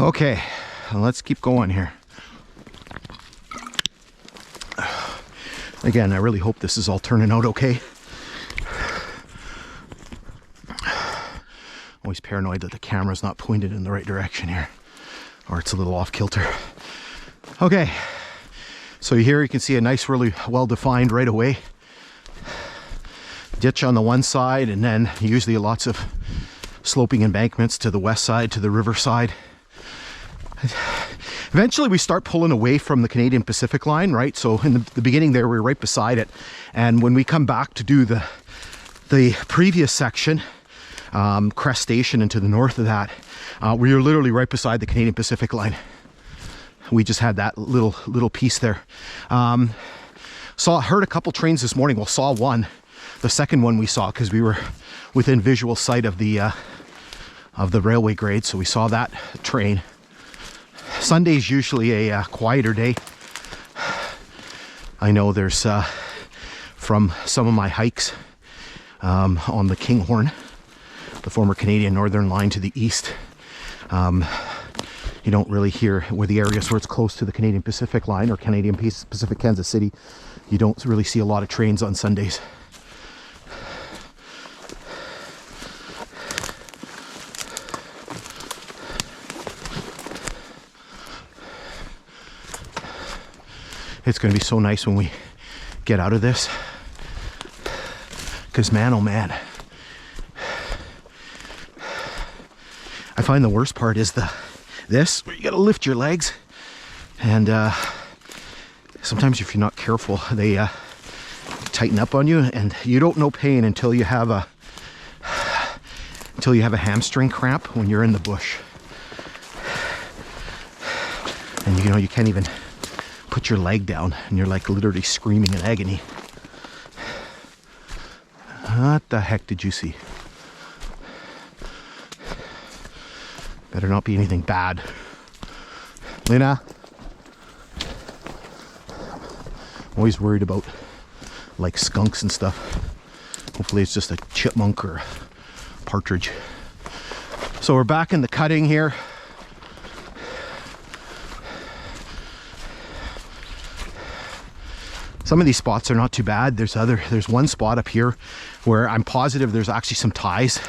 Okay, let's keep going here. Again, I really hope this is all turning out okay. Always paranoid that the camera's not pointed in the right direction here, or it's a little off kilter. Okay, so here you can see a nice, really well-defined right of way. Ditch on the one side, and then usually lots of sloping embankments to the west side, to the river side. Eventually we start pulling away from the Canadian Pacific line, right? So in the beginning there, we were right beside it. And when we come back to do the previous section, Crest Station, and to the north of that, we were literally right beside the Canadian Pacific line. We just had that little piece there. Heard a couple trains this morning. Well, saw one. The second one we saw because we were within visual sight of the railway grade, so we saw that train. Sunday's usually a quieter day. I know there's from some of my hikes on the Kinghorn, the former Canadian Northern Line to the east, you don't really hear where the areas where it's close to the Canadian Pacific Line or Canadian Pacific Kansas City. You don't really see a lot of trains on Sundays. It's going to be so nice when we get out of this, because man, oh man, I find the worst part is this where you got to lift your legs, and sometimes if you're not careful, they tighten up on you, and you don't know pain until you have a hamstring cramp when you're in the bush, and you know you can't even put your leg down, and you're like literally screaming in agony. What the heck did you see? Better not be anything bad. Lena? I'm always worried about like skunks and stuff. Hopefully it's just a chipmunk or a partridge. So we're back in the cutting here. Some of these spots are not too bad. There's one spot up here where I'm positive there's actually some ties.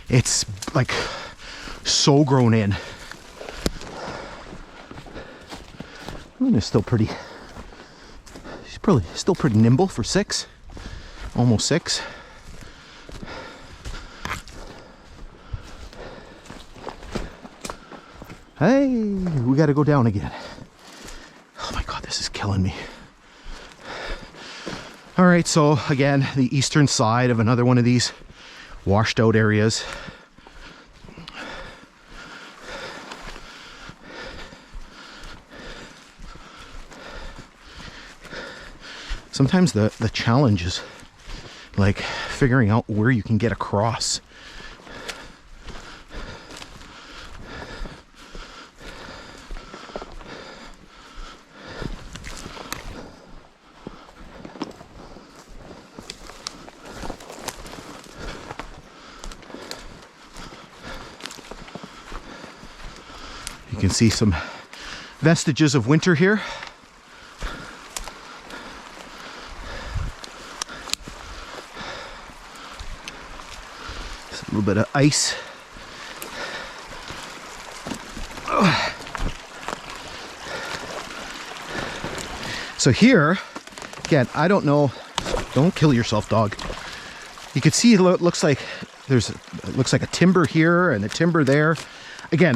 It's like so grown in. And it's still pretty, she's probably still pretty nimble for 6, almost 6. Hey, we got to go down again. Oh my God, this is killing me. All right, so again, the eastern side of another one of these washed out areas. Sometimes the challenge is like figuring out where you can get across. You can see some vestiges of winter here. A little bit of ice. So here, again, I don't know, don't kill yourself, dog. You can see it looks like it looks like a timber here and a timber there. Again,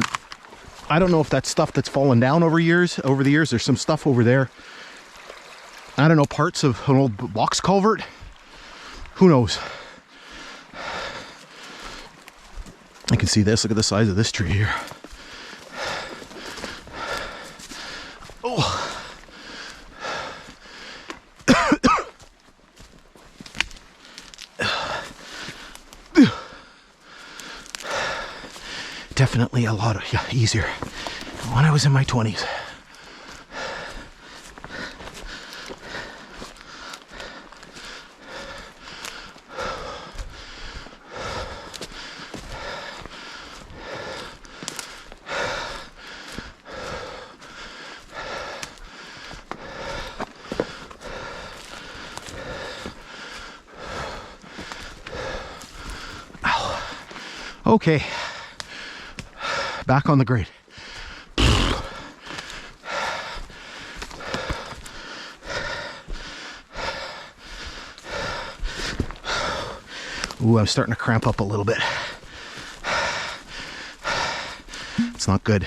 I don't know if that's stuff that's fallen down over the years. There's some stuff over there. I don't know, parts of an old box culvert. Who knows? I can see this. Look at the size of this tree here. Oh. Definitely a lot easier when I was in my 20s. Okay, back on the grade. Ooh, I'm starting to cramp up a little bit. It's not good.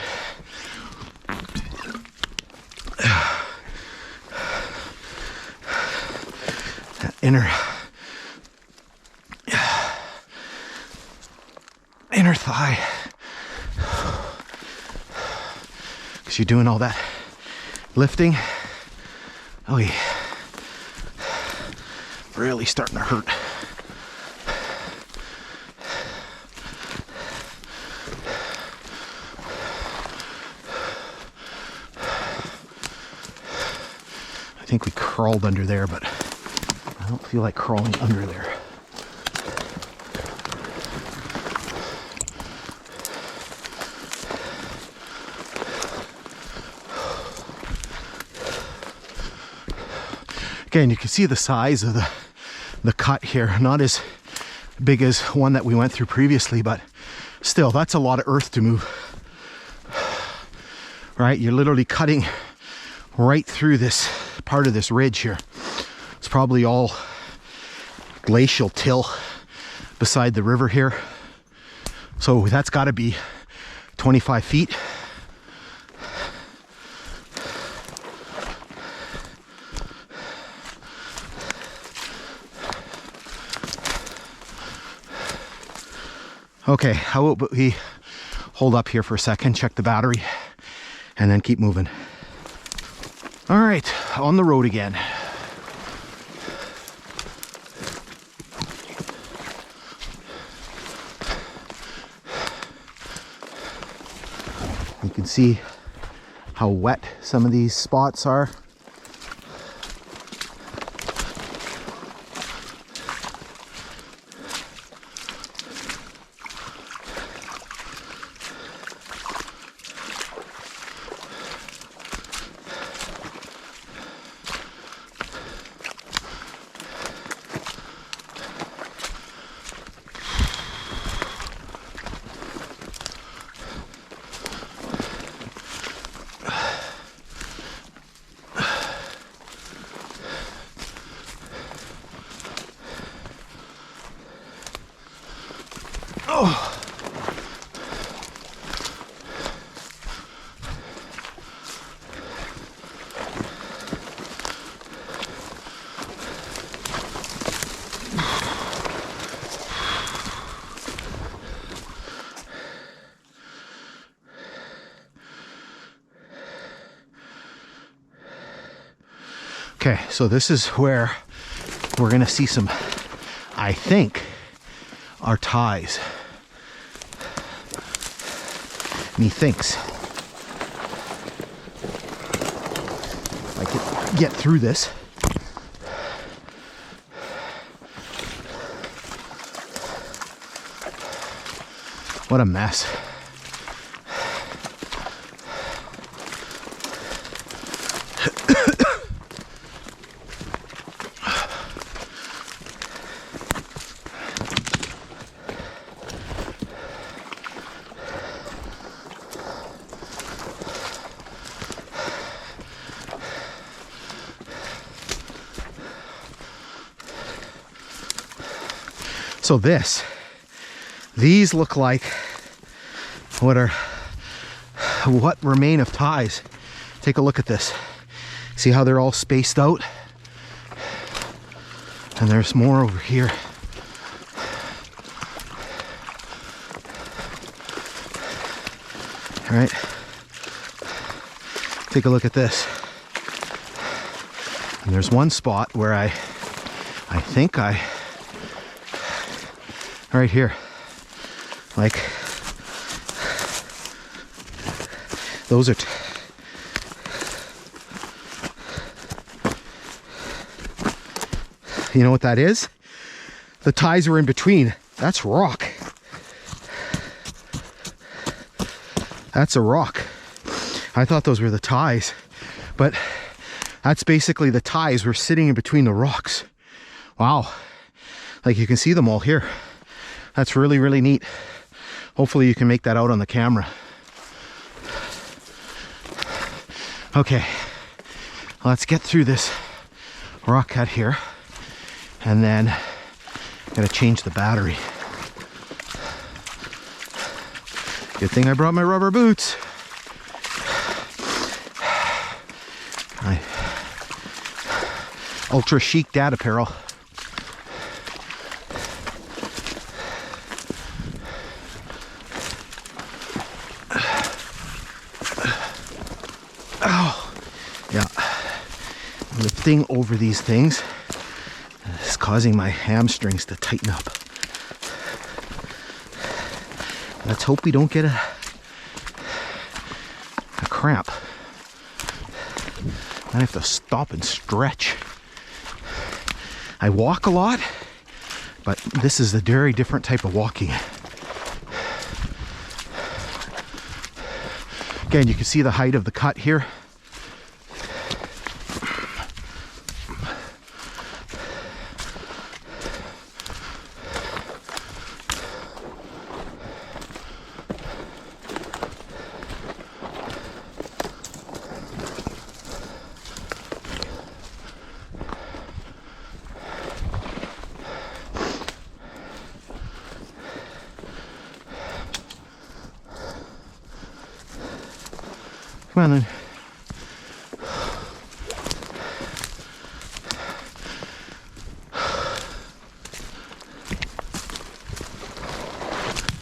That inner thigh. Because you're doing all that lifting. Oh yeah. Really starting to hurt. I think we crawled under there, but I don't feel like crawling under there. Again, you can see the size of the cut here. Not as big as one that we went through previously, but still, that's a lot of earth to move. Right? You're literally cutting right through this part of this ridge here. It's probably all glacial till beside the river here. So that's got to be 25 feet. Okay, how about we hold up here for a second, check the battery, and then keep moving. All right, on the road again. You can see how wet some of these spots are. Oh. Okay, so this is where we're gonna see some, I think, our ties. Methinks. I could get through this. What a mess. So these look like what remain of ties. Take a look at this. See how they're all spaced out? And there's more over here. All right. Take a look at this. And there's one spot where I think right here, like those are you know what that is? The ties were in between. That's rock. That's a rock. I thought those were the ties, but that's basically the ties were sitting in between the rocks. Wow. Like you can see them all here. That's really, really neat. Hopefully you can make that out on the camera. Okay, let's get through this rock cut here, and then I'm gonna change the battery. Good thing I brought my rubber boots. My ultra chic dad apparel. Oh, yeah. Lifting over these things is causing my hamstrings to tighten up. Let's hope we don't get a cramp. I have to stop and stretch. I walk a lot, but this is a very different type of walking. Again, you can see the height of the cut here. Come on then.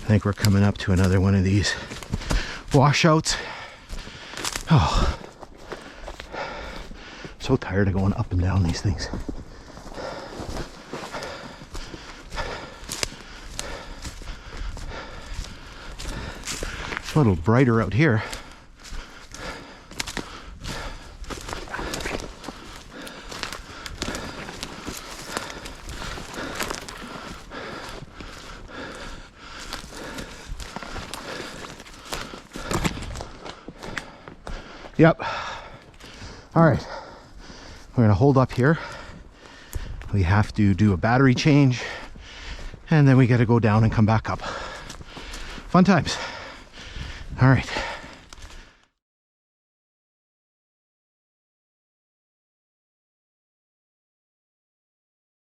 I think we're coming up to another one of these washouts. Oh, so tired of going up and down these things. It's a little brighter out here. Yep. All right. We're going to hold up here. We have to do a battery change, and then we got to go down and come back up. Fun times. All right.